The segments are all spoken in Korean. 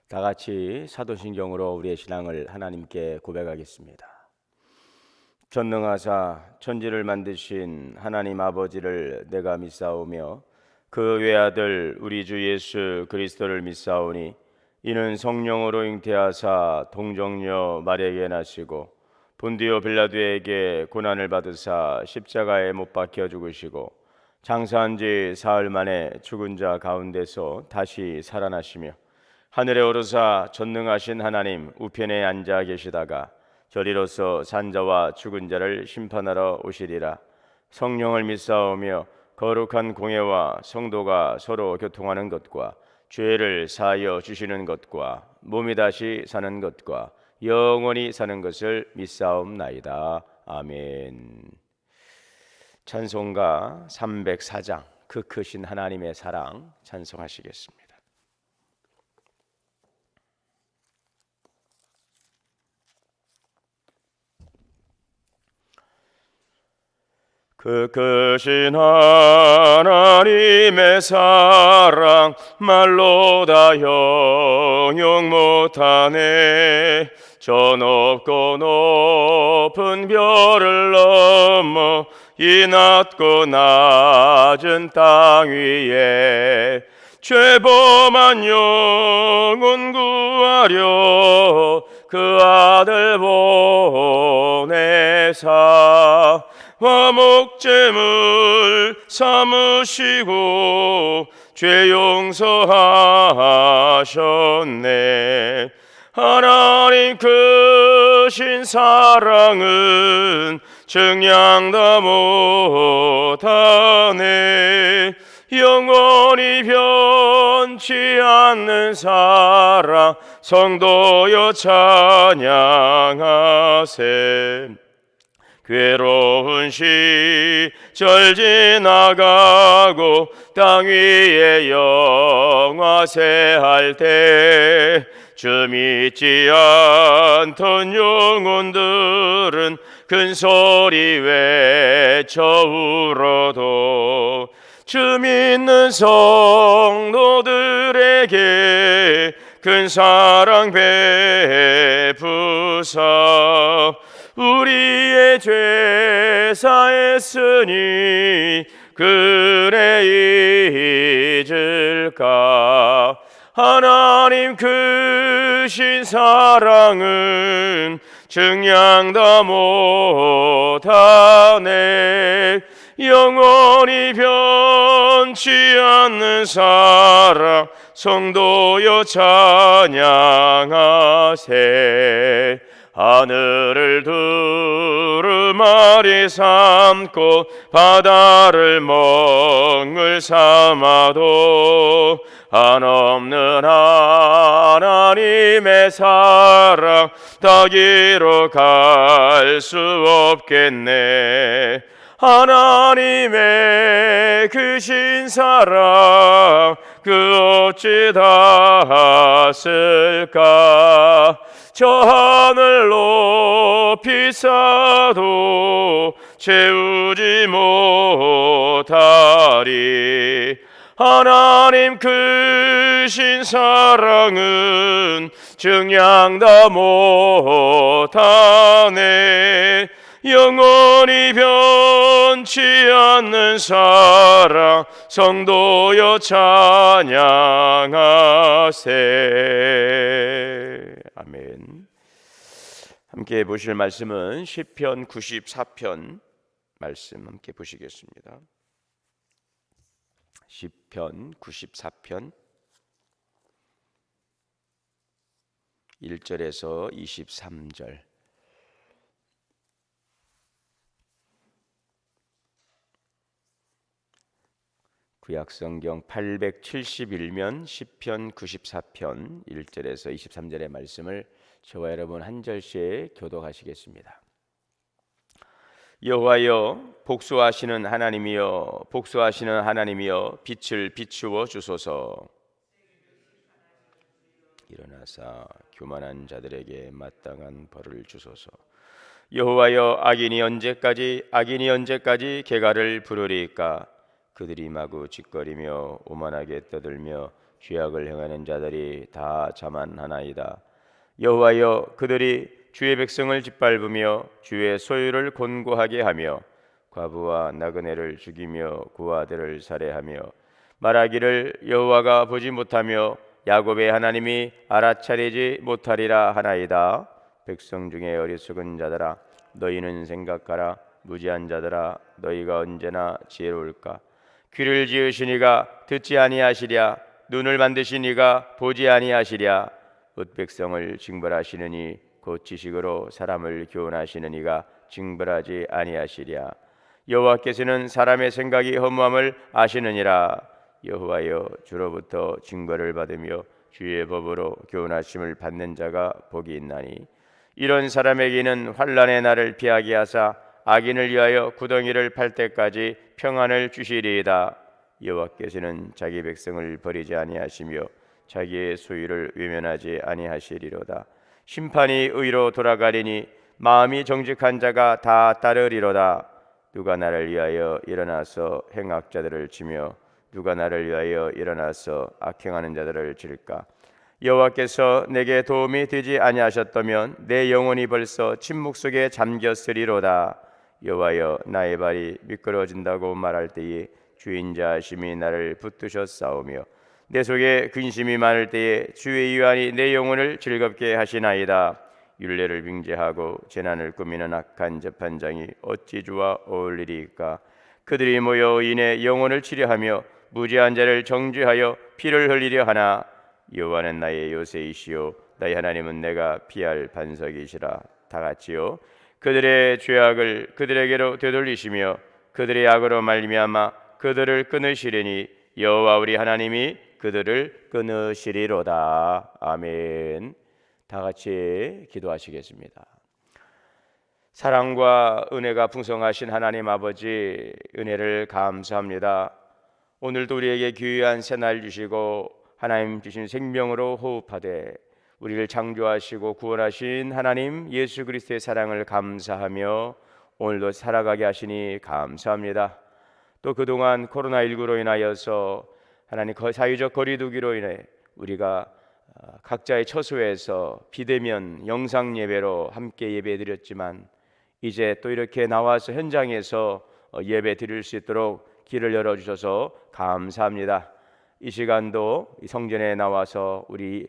다 같이 사도신경으로 우리의 신앙을 하나님께 고백하겠습니다. 전능하사 천지를 만드신 하나님 아버지를 내가 믿사오며 그 외아들 우리 주 예수 그리스도를 믿사오니 이는 성령으로 잉태하사 동정녀 마리아에게 나시고 본디오 빌라도에게 고난을 받으사 십자가에 못 박혀 죽으시고 장사한 지 사흘 만에 죽은 자 가운데서 다시 살아나시며 하늘에 오르사 전능하신 하나님 우편에 앉아 계시다가 저리로서 산자와 죽은 자를 심판하러 오시리라. 성령을 믿사오며 거룩한 공예와 성도가 서로 교통하는 것과 죄를 사하여 주시는 것과 몸이 다시 사는 것과 영원히 사는 것을 믿사옵나이다. 아멘. 찬송가 304장 그 크신 하나님의 사랑 찬송하시겠습니다. 그 크신 하나님의 사랑 말로 다 형용 못하네. 저 높고 높은 별을 넘어 이 낮고 낮은 땅 위에 죄범한 영혼 구하려 그 아들 보내사 화목제물 삼으시고 죄 용서하셨네. 하나님 크신 사랑은 증량 다 못하네. 영원히 변치 않는 사랑 성도여 찬양하세. 괴로운 시절 지나가고 땅 위에 영화세할 때 주 믿지 않던 영혼들은 큰 소리 외쳐 울어도 주 믿는 성도들에게 큰 사랑 베푸사 우리의 죄 사했으니 그래 잊을까. 하나님 크신 사랑은 증량 다 못하네. 영원히 변치 않는 사랑 성도여 찬양하세. 하늘을 두루마리 삼고 바다를 멍을 삼아도 한없는 하나님의 사랑 다 기록할 수 없겠네. 하나님의 크신 사랑 그 어찌 닿았을까. 저 하늘 높이 쌓아도 채우지 못하리. 하나님 크신 사랑은 증량 다 못하네. 영원히 변치 않는 사랑 성도여 찬양하세. 아멘. 함께 보실 말씀은 시편 94편 말씀 함께 보시겠습니다. 시편 94편 1절에서 23절. 구약성경 871면 시편 94편 1절에서 23절의 말씀을 저와 여러분 한 절씩 교독하시겠습니다. 여호와여 복수하시는 하나님이여 복수하시는 하나님이여 빛을 비추어 주소서. 일어나사 교만한 자들에게 마땅한 벌을 주소서. 여호와여 악인이 언제까지 개가를 부르리까. 그들이 마구 짓거리며 오만하게 떠들며 죄악을 행하는 자들이 다 자만하나이다. 여호와여, 그들이 주의 백성을 짓밟으며 주의 소유를 곤고하게 하며 과부와 나그네를 죽이며 그 아들을 살해하며 말하기를 여호와가 보지 못하며 야곱의 하나님이 알아차리지 못하리라 하나이다. 백성 중에 어리석은 자들아, 너희는 생각하라. 무지한 자들아, 너희가 언제나 지혜로울까? 귀를 지으시니가 듣지 아니하시랴? 눈을 만드시니가 보지 아니하시랴? 흑백성을 징벌하시느니 곧 지식으로 사람을 교훈하시느니가 징벌하지 아니하시랴? 여호와께서는 사람의 생각이 허무함을 아시느니라. 여호와여, 주로부터 징벌을 받으며 주의 법으로 교훈하심을 받는 자가 복이 있나니 이런 사람에게는 환난의 날을 피하게 하사 악인을 위하여 구덩이를 팔 때까지 평안을 주시리이다. 여호와께서는 자기 백성을 버리지 아니하시며 자기의 소유를 외면하지 아니하시리로다. 심판이 의로 돌아가리니 마음이 정직한 자가 다 따르리로다. 누가 나를 위하여 일어나서 행악자들을 치며 누가 나를 위하여 일어나서 악행하는 자들을 칠까? 여호와께서 내게 도움이 되지 아니하셨다면 내 영혼이 벌써 침묵 속에 잠겼으리로다. 여호와여, 나의 발이 미끄러진다고 말할 때에 주인자하심이 나를 붙드셨사오며 내 속에 근심이 많을 때에 주의 유한이 내 영혼을 즐겁게 하시나이다. 율례를 빙죄하고 재난을 꾸미는 악한 재판장이 어찌 주와 어울리리까? 그들이 모여 의인의 영혼을 치려하며 무지한 자를 정죄하여 피를 흘리려 하나 여호와는 나의 요새이시요 나의 하나님은 내가 피할 반석이시라. 다같이요, 그들의 죄악을 그들에게로 되돌리시며 그들의 악으로 말미암아 그들을 끊으시리니 여호와 우리 하나님이 그들을 끊으시리로다. 아멘. 다같이 기도하시겠습니다. 사랑과 은혜가 풍성하신 하나님 아버지, 은혜를 감사합니다. 오늘도 우리에게 귀한 새날 주시고 하나님 주신 생명으로 호흡하되 우리를 창조하시고 구원하신 하나님 예수 그리스도의 사랑을 감사하며 오늘도 살아가게 하시니 감사합니다. 또 그동안 코로나19로 인하여서 하나님 사회적 거리두기로 인해 우리가 각자의 처소에서 비대면 영상 예배로 함께 예배드렸지만 이제 또 이렇게 나와서 현장에서 예배 드릴 수 있도록 길을 열어주셔서 감사합니다. 이 시간도 성전에 나와서 우리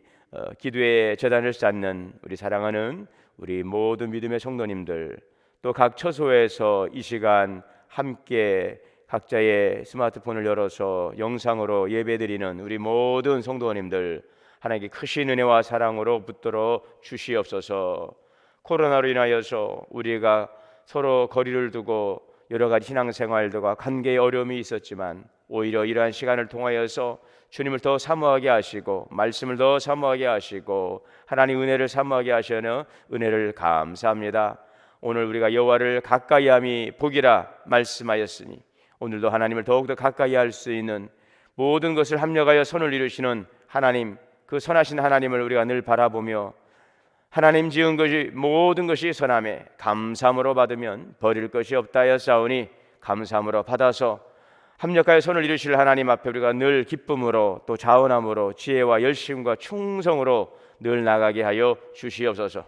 기도의 제단을 쌓는 우리 사랑하는 우리 모든 믿음의 성도님들, 또 각 처소에서 이 시간 함께 각자의 스마트폰을 열어서 영상으로 예배드리는 우리 모든 성도님들, 하나님께 크신 은혜와 사랑으로 붙들어 주시옵소서. 코로나로 인하여서 우리가 서로 거리를 두고 여러 가지 신앙생활과 관계에 어려움이 있었지만 오히려 이러한 시간을 통하여서 주님을 더 사모하게 하시고 말씀을 더 사모하게 하시고 하나님 은혜를 사모하게 하시는 은혜를 감사합니다. 오늘 우리가 여호와를 가까이함이 복이라 말씀하였으니 오늘도 하나님을 더욱더 가까이 할 수 있는 모든 것을 합력하여 선을 이루시는 하나님, 그 선하신 하나님을 우리가 늘 바라보며 하나님 지은 것이 모든 것이 선함에 감사함으로 받으면 버릴 것이 없다 하였사오니 감사함으로 받아서 합력하여 선을 이루실 하나님 앞에 우리가 늘 기쁨으로 또 자원함으로 지혜와 열심과 충성으로 늘 나가게 하여 주시옵소서.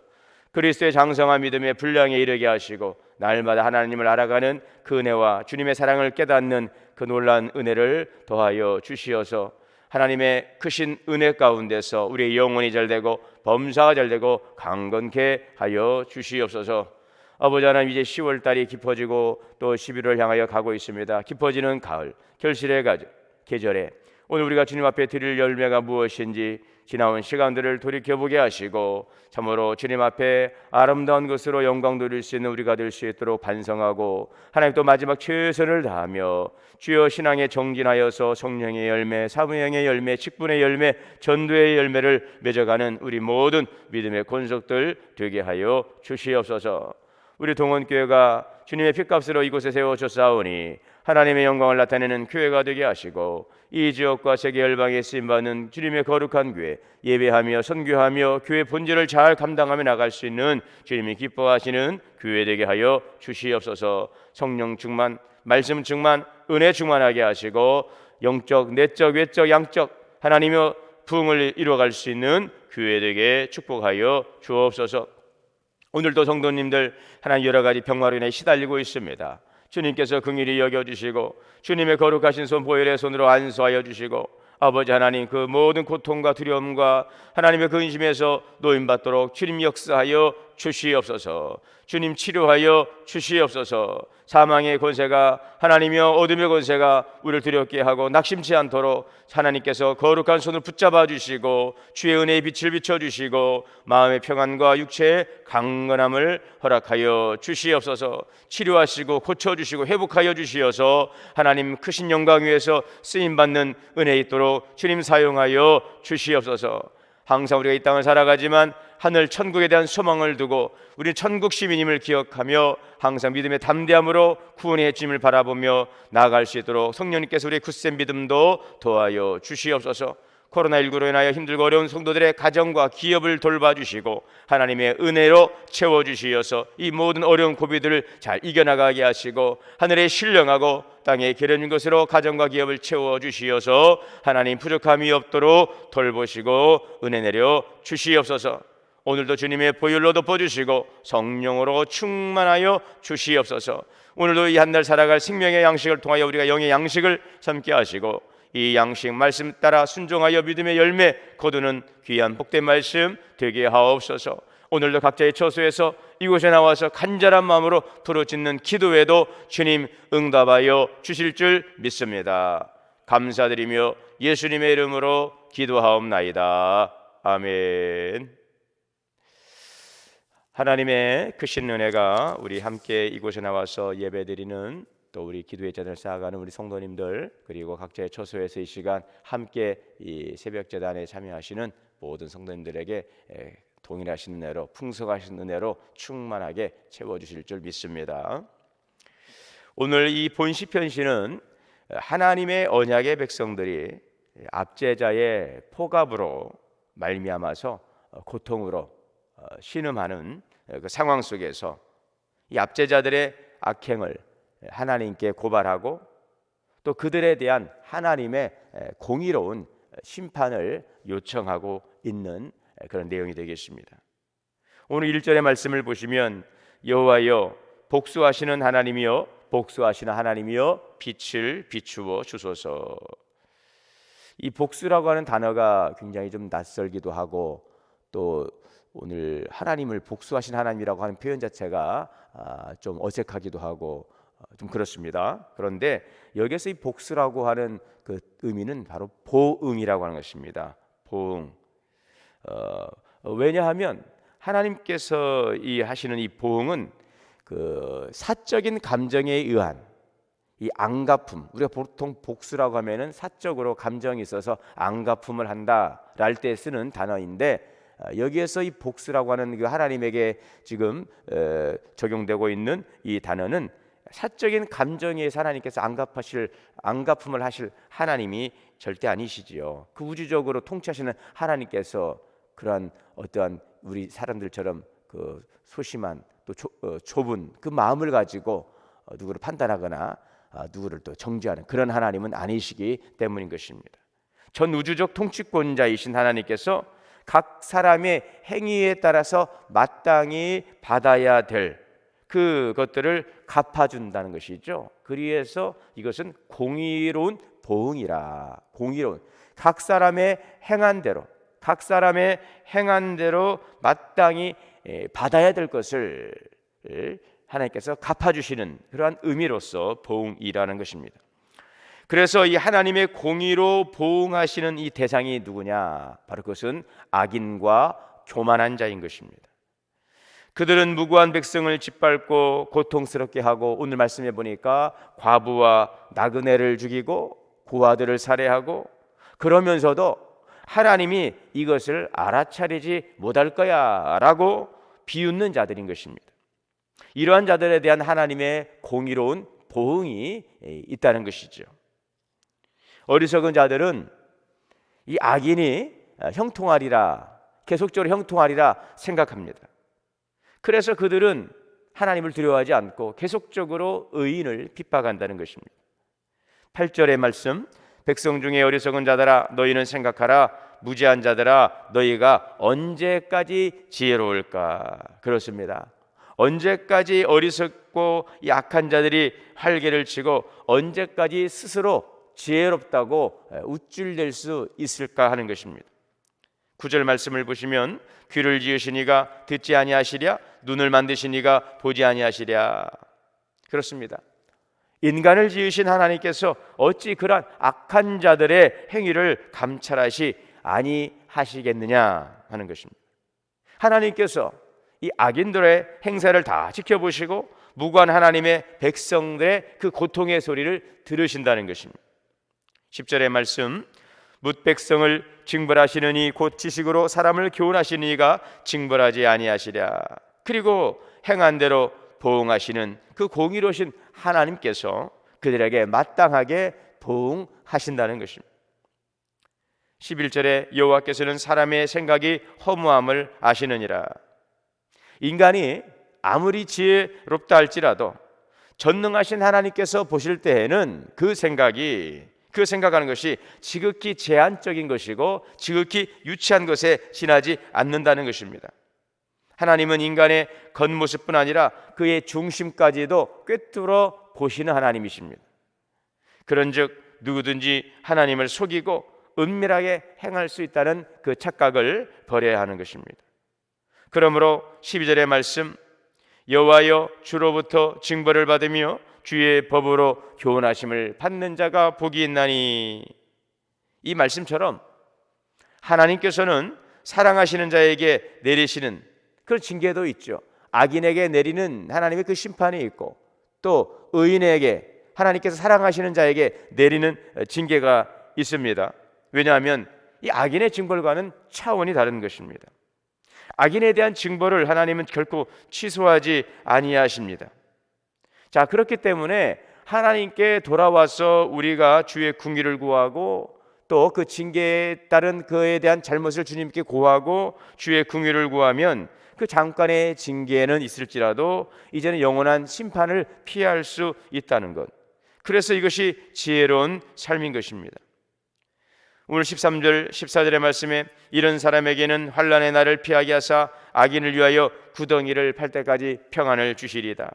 그리스도의 장성한 믿음의 분량에 이르게 하시고 날마다 하나님을 알아가는 그 은혜와 주님의 사랑을 깨닫는 그 놀라운 은혜를 더하여 주시어서 하나님의 크신 은혜 가운데서 우리의 영혼이 잘되고 범사가 잘되고 강건케 하여 주시옵소서. 아버지 하나님, 이제 10월달이 깊어지고 또 11월 향하여 가고 있습니다. 깊어지는 가을, 결실의 계절에 오늘 우리가 주님 앞에 드릴 열매가 무엇인지 지나온 시간들을 돌이켜보게 하시고 참으로 주님 앞에 아름다운 것으로 영광 돌릴 수 있는 우리가 될 수 있도록 반성하고 하나님 또 마지막 최선을 다하며 주여 신앙에 정진하여서 성령의 열매, 사무형의 열매, 직분의 열매, 전도의 열매를 맺어가는 우리 모든 믿음의 권속들 되게 하여 주시옵소서. 우리 동원교회가 주님의 핏값으로 이곳에 세워졌사오니 하나님의 영광을 나타내는 교회가 되게 하시고 이 지역과 세계 열방에 쓰임받는 주님의 거룩한 교회, 예배하며 선교하며 교회 본질을 잘 감당하며 나갈 수 있는 주님이 기뻐하시는 교회 되게 하여 주시옵소서. 성령 충만, 말씀 충만, 은혜 충만하게 하시고 영적, 내적, 외적, 양적 하나님의 부흥을 이루어갈 수 있는 교회 되게 축복하여 주옵소서. 오늘도 성도님들 하나님 여러 가지 병마로 인해 시달리고 있습니다. 주님께서 긍휼히 여겨주시고 주님의 거룩하신 손 보혈의 손으로 안수하여 주시고 아버지 하나님 그 모든 고통과 두려움과 하나님의 근심에서 노임받도록 주님 역사하여 주시옵소서. 주님 치료하여 주시옵소서. 사망의 권세가 하나님이여 어둠의 권세가 우리를 두렵게 하고 낙심치 않도록 하나님께서 거룩한 손을 붙잡아 주시고 주의 은혜의 빛을 비춰주시고 마음의 평안과 육체의 강건함을 허락하여 주시옵소서. 치료하시고 고쳐주시고 회복하여 주시어서 하나님 크신 영광 위에서 쓰임받는 은혜 있도록 주님 사용하여 주시옵소서. 항상 우리가 이 땅을 살아가지만 하늘 천국에 대한 소망을 두고 우리는 천국 시민임을 기억하며 항상 믿음의 담대함으로 구원의 해짐을 바라보며 나아갈 수 있도록 성령님께서 우리의 굳센 믿음도 도와여 주시옵소서. 코로나19로 인하여 힘들고 어려운 성도들의 가정과 기업을 돌봐주시고 하나님의 은혜로 채워주시어서 이 모든 어려운 고비들을 잘 이겨나가게 하시고 하늘에 신령하고 땅에 기름진 것으로 가정과 기업을 채워주시어서 하나님 부족함이 없도록 돌보시고 은혜 내려 주시옵소서. 오늘도 주님의 보혈로 덮어주시고 성령으로 충만하여 주시옵소서. 오늘도 이 한 달 살아갈 생명의 양식을 통하여 우리가 영의 양식을 삼게 하시고 이 양식 말씀 따라 순종하여 믿음의 열매 거두는 귀한 복된 말씀 되게 하옵소서. 오늘도 각자의 처소에서 이곳에 나와서 간절한 마음으로 부르짖는 기도에도 주님 응답하여 주실 줄 믿습니다. 감사드리며 예수님의 이름으로 기도하옵나이다. 아멘. 하나님의 크신 은혜가 우리 함께 이곳에 나와서 예배드리는 또 우리 기도의 잔을 쌓아가는 우리 성도님들 그리고 각자의 처소에서 이 시간 함께 이 새벽 제단에 참여하시는 모든 성도님들에게 동일하신 은혜로 풍성하신 은혜로 충만하게 채워주실 줄 믿습니다. 오늘 이 본 시편시는 하나님의 언약의 백성들이 압제자의 포갑으로 말미암아서 고통으로 신음하는 그 상황 속에서 이 압제자들의 악행을 하나님께 고발하고 또 그들에 대한 하나님의 공의로운 심판을 요청하고 있는 그런 내용이 되겠습니다. 오늘 1절의 말씀을 보시면 여호와여 복수하시는 하나님이여 복수하시는 하나님이여 빛을 비추어 주소서. 이 복수라고 하는 단어가 굉장히 좀 낯설기도 하고 또 오늘 하나님을 복수하신 하나님이라고 하는 표현 자체가 좀 어색하기도 하고 좀 그렇습니다. 그런데 여기서 이 복수라고 하는 그 의미는 바로 보응이라고 하는 것입니다. 보응. 왜냐하면 하나님께서 이 하시는 이 보응은 그 사적인 감정에 의한 이 앙가품, 우리가 보통 복수라고 하면은 사적으로 감정이 있어서 앙가품을 한다랄 때 쓰는 단어인데 여기에서 이 복수라고 하는 그 하나님에게 지금 적용되고 있는 이 단어는 사적인 감정에 하나님께서 앙가품을 하실 하나님이 절대 아니시지요. 그 우주적으로 통치하시는 하나님께서 그러한 어떠한 우리 사람들처럼 그 소심한 또 좁은 그 마음을 가지고 누구를 판단하거나 누구를 또 정죄하는 그런 하나님은 아니시기 때문인 것입니다. 전 우주적 통치권자이신 하나님께서 각 사람의 행위에 따라서 마땅히 받아야 될 그것들을 갚아준다는 것이죠. 그래서 이것은 공의로운 보응이라. 공의로운 각 사람의 행한 대로 마땅히 받아야 될 것을 하나님께서 갚아주시는 그러한 의미로서 보응이라는 것입니다. 그래서 이 하나님의 공의로 보응하시는 이 대상이 누구냐? 바로 그것은 악인과 교만한 자인 것입니다. 그들은 무고한 백성을 짓밟고 고통스럽게 하고 오늘 말씀해 보니까 과부와 나그네를 죽이고 고아들을 살해하고 그러면서도 하나님이 이것을 알아차리지 못할 거야 라고 비웃는 자들인 것입니다. 이러한 자들에 대한 하나님의 공의로운 보응이 있다는 것이죠. 어리석은 자들은 이 악인이 형통하리라, 계속적으로 형통하리라 생각합니다. 그래서 그들은 하나님을 두려워하지 않고 계속적으로 의인을 핍박한다는 것입니다. 8절의 말씀, 백성 중에 어리석은 자들아 너희는 생각하라. 무지한 자들아 너희가 언제까지 지혜로울까. 그렇습니다. 언제까지 어리석고 약한 자들이 활개를 치고 언제까지 스스로 지혜롭다고 우쭐댈 수 있을까 하는 것입니다. 9절 말씀을 보시면 귀를 지으시니가 듣지 아니하시랴 눈을 만드시니가 보지 아니하시랴. 그렇습니다. 인간을 지으신 하나님께서 어찌 그러한 악한 자들의 행위를 감찰하시 아니하시겠느냐 하는 것입니다. 하나님께서 이 악인들의 행사를 다 지켜보시고 무고한 하나님의 백성들의 그 고통의 소리를 들으신다는 것입니다. 10절의 말씀, 뭇 백성을 징벌하시느니 곧 지식으로 사람을 교훈하시니가 징벌하지 아니하시랴. 그리고 행한 대로 보응하시는 그 공의로우신 하나님께서 그들에게 마땅하게 보응하신다는 것입니다. 11절에 여호와께서는 사람의 생각이 허무함을 아시느니라. 인간이 아무리 지혜롭다 할지라도 전능하신 하나님께서 보실 때에는 그 생각하는 것이 지극히 제한적인 것이고 지극히 유치한 것에 지나지 않는다는 것입니다. 하나님은 인간의 겉모습뿐 아니라 그의 중심까지도 꿰뚫어 보시는 하나님이십니다. 그런즉 누구든지 하나님을 속이고 은밀하게 행할 수 있다는 그 착각을 버려야 하는 것입니다. 그러므로 12절의 말씀, 여호와여 주로부터 징벌을 받으며 주의 법으로 교훈하심을 받는 자가 복이 있나니. 이 말씀처럼 하나님께서는 사랑하시는 자에게 내리시는 그런 징계도 있죠. 악인에게 내리는 하나님의 그 심판이 있고 또 의인에게 하나님께서 사랑하시는 자에게 내리는 징계가 있습니다. 왜냐하면 이 악인의 징벌과는 차원이 다른 것입니다. 악인에 대한 징벌을 하나님은 결코 취소하지 아니하십니다. 자, 그렇기 때문에 하나님께 돌아와서 우리가 주의 궁의를 구하고 또 그 징계에 따른 그에 대한 잘못을 주님께 고하고 주의 궁의를 구하면 그 잠깐의 징계는 있을지라도 이제는 영원한 심판을 피할 수 있다는 것. 그래서 이것이 지혜로운 삶인 것입니다. 오늘 13절 14절의 말씀에 이런 사람에게는 환난의 날을 피하게 하사 악인을 위하여 구덩이를 팔 때까지 평안을 주시리다.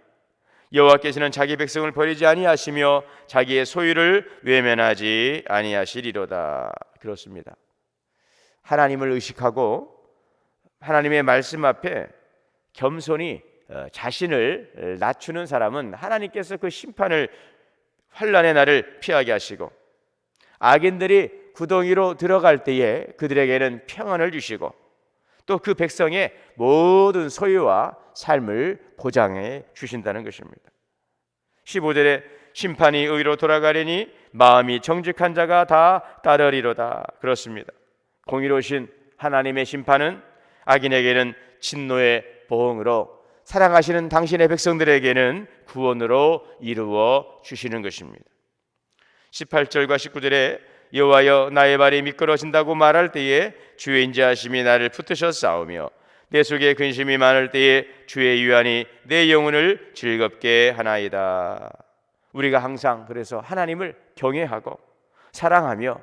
여호와께서는 자기 백성을 버리지 아니하시며 자기의 소유를 외면하지 아니하시리로다. 그렇습니다. 하나님을 의식하고 하나님의 말씀 앞에 겸손히 자신을 낮추는 사람은 하나님께서 그 심판을 환난의 날을 피하게 하시고 악인들이 구덩이로 들어갈 때에 그들에게는 평안을 주시고 또 그 백성의 모든 소유와 삶을 보장해 주신다는 것입니다. 15절에 심판이 의로 돌아가려니 마음이 정직한 자가 다 따르리로다. 그렇습니다. 공의로우신 하나님의 심판은 악인에게는 진노의 보응으로 사랑하시는 당신의 백성들에게는 구원으로 이루어 주시는 것입니다. 18절과 19절에 여호와여 나의 발이 미끄러진다고 말할 때에 주의 인자하심이 나를 붙드셨사오며 내 속에 근심이 많을 때에 주의 유한이 내 영혼을 즐겁게 하나이다. 우리가 항상 그래서 하나님을 경외하고 사랑하며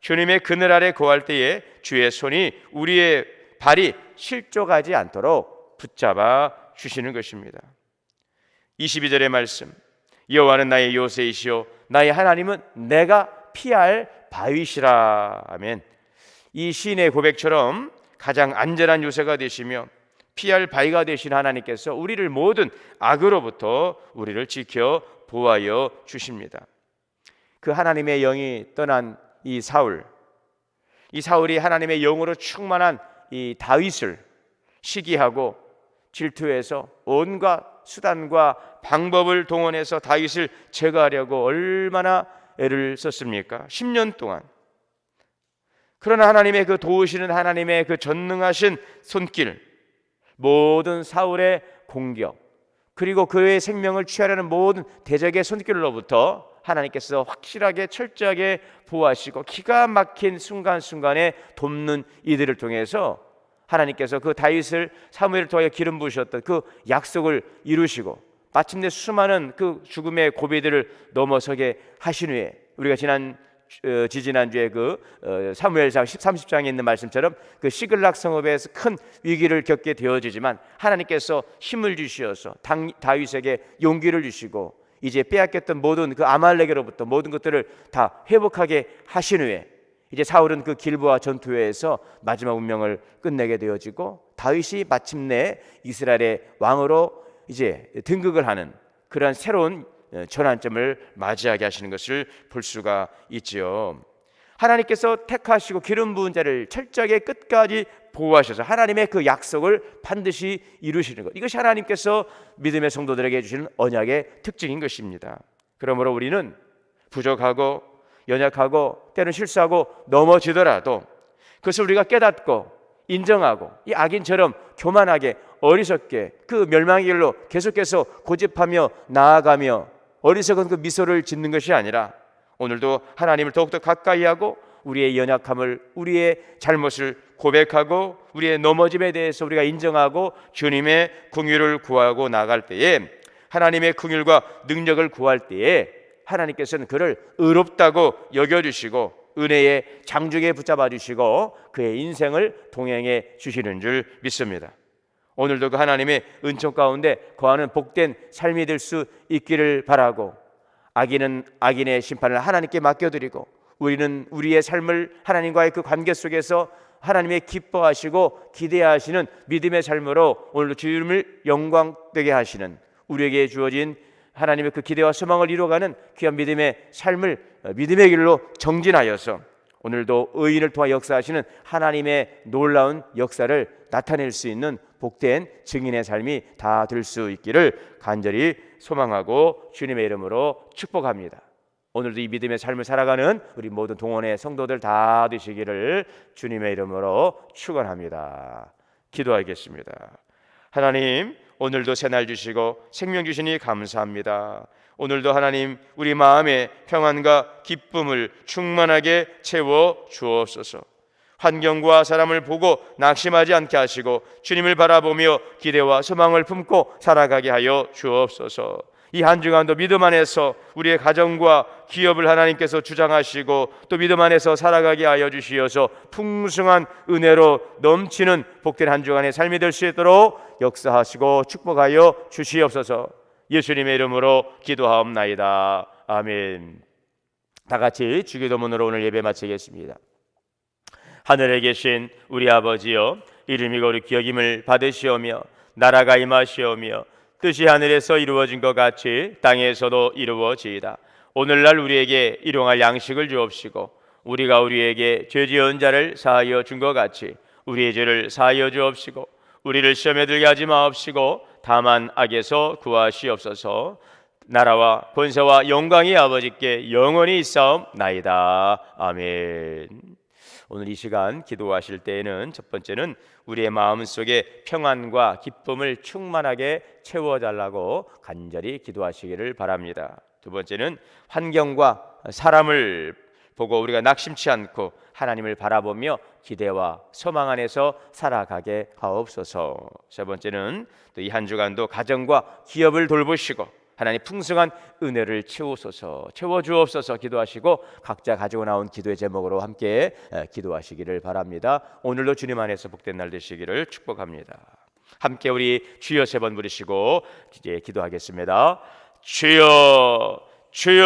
주님의 그늘 아래 거할 때에 주의 손이 우리의 발이 실족하지 않도록 붙잡아 주시는 것입니다. 22절의 말씀, 여호와는 나의 요새이시오 나의 하나님은 내가 피할 바위시라 하면 이 시인의 고백처럼 가장 안전한 요새가 되시며 피할 바위가 되신 하나님께서 우리를 모든 악으로부터 우리를 지켜 보호하여 주십니다. 그 하나님의 영이 떠난 이 사울이 하나님의 영으로 충만한 이 다윗을 시기하고 질투해서 온갖 수단과 방법을 동원해서 다윗을 제거하려고 얼마나 애를 썼습니까? 10년 동안. 그러나 하나님의 그 도우시는 하나님의 그 전능하신 손길, 모든 사울의 공격, 그리고 그의 생명을 취하려는 모든 대적의 손길로부터 하나님께서 확실하게 철저하게 보호하시고 기가 막힌 순간순간에 돕는 이들을 통해서 하나님께서 그 다윗을 사무엘을 통하여 기름 부으셨던 그 약속을 이루시고 마침내 수많은 그 죽음의 고비들을 넘어서게 하신 후에 우리가 지난 지지난주에 사무엘상 30장에 있는 말씀처럼 그 시글락 성읍에서 큰 위기를 겪게 되어지지만 하나님께서 힘을 주시어서 다윗에게 용기를 주시고 이제 빼앗겼던 모든 그 아말렉으로부터 모든 것들을 다 회복하게 하신 후에 이제 사울은 그 길보아 전투회에서 마지막 운명을 끝내게 되어지고 다윗이 마침내 이스라엘의 왕으로 이제 등극을 하는 그러한 새로운 전환점을 맞이하게 하시는 것을 볼 수가 있지요. 하나님께서 택하시고 기름 부은 자를 철저하게 끝까지 보호하셔서 하나님의 그 약속을 반드시 이루시는 것, 이것이 하나님께서 믿음의 성도들에게 주시는 언약의 특징인 것입니다. 그러므로 우리는 부족하고 연약하고 때로는 실수하고 넘어지더라도 그것을 우리가 깨닫고 인정하고 이 악인처럼 교만하게 어리석게 그 멸망의 길로 계속해서 고집하며 나아가며 어리석은 그 미소를 짓는 것이 아니라 오늘도 하나님을 더욱더 가까이 하고 우리의 연약함을, 우리의 잘못을 고백하고 우리의 넘어짐에 대해서 우리가 인정하고 주님의 긍휼을 구하고 나갈 때에, 하나님의 긍휼과 능력을 구할 때에 하나님께서는 그를 의롭다고 여겨주시고 은혜의 장중에 붙잡아 주시고 그의 인생을 동행해 주시는 줄 믿습니다. 오늘도 그 하나님의 은총 가운데 거하는 복된 삶이 될 수 있기를 바라고, 악인은 악인의 심판을 하나님께 맡겨드리고 우리는 우리의 삶을 하나님과의 그 관계 속에서 하나님의 기뻐하시고 기대하시는 믿음의 삶으로 오늘도 주님을 영광되게 하시는, 우리에게 주어진 하나님의 그 기대와 소망을 이루어가는 귀한 믿음의 삶을 믿음의 길로 정진하여서 오늘도 의인을 통하 역사하시는 하나님의 놀라운 역사를 나타낼 수 있는 복된 증인의 삶이 다 될 수 있기를 간절히 소망하고 주님의 이름으로 축복합니다. 오늘도 이 믿음의 삶을 살아가는 우리 모든 동원의 성도들 다 되시기를 주님의 이름으로 축원합니다. 기도하겠습니다. 하나님, 오늘도 새날 주시고 생명 주시니 감사합니다. 오늘도 하나님 우리 마음에 평안과 기쁨을 충만하게 채워 주옵소서. 환경과 사람을 보고 낙심하지 않게 하시고 주님을 바라보며 기대와 소망을 품고 살아가게 하여 주옵소서. 이 한 주간도 믿음 안에서 우리의 가정과 기업을 하나님께서 주장하시고 또 믿음 안에서 살아가게 하여 주시어서 풍성한 은혜로 넘치는 복된 한 주간의 삶이 될 수 있도록 역사하시고 축복하여 주시옵소서. 예수님의 이름으로 기도하옵나이다. 아멘. 다 같이 주기도문으로 오늘 예배 마치겠습니다. 하늘에 계신 우리 아버지여, 이름이 거룩히 여김을 받으시오며 나라가 임하시오며 뜻이 하늘에서 이루어진 것 같이 땅에서도 이루어지이다. 오늘날 우리에게 일용할 양식을 주옵시고 우리가 우리에게 죄 지은 자를 사하여 준 것 같이 우리의 죄를 사하여 주옵시고 우리를 시험에 들게 하지 마옵시고 다만 악에서 구하시옵소서. 나라와 권세와 영광이 아버지께 영원히 있사옵나이다. 아멘. 오늘 이 시간 기도하실 때에는 첫 번째는 우리의 마음속에 평안과 기쁨을 충만하게 채워달라고 간절히 기도하시기를 바랍니다. 두 번째는 환경과 사람을 보고 우리가 낙심치 않고 하나님을 바라보며 기대와 소망 안에서 살아가게 하옵소서. 세 번째는 또 이 한 주간도 가정과 기업을 돌보시고 하나님 풍성한 은혜를 채워주옵소서 기도하시고 각자 가지고 나온 기도의 제목으로 함께 기도하시기를 바랍니다. 오늘도 주님 안에서 복된 날 되시기를 축복합니다. 함께 우리 주여 세 번 부르시고 이제 기도하겠습니다. 주여, 주여.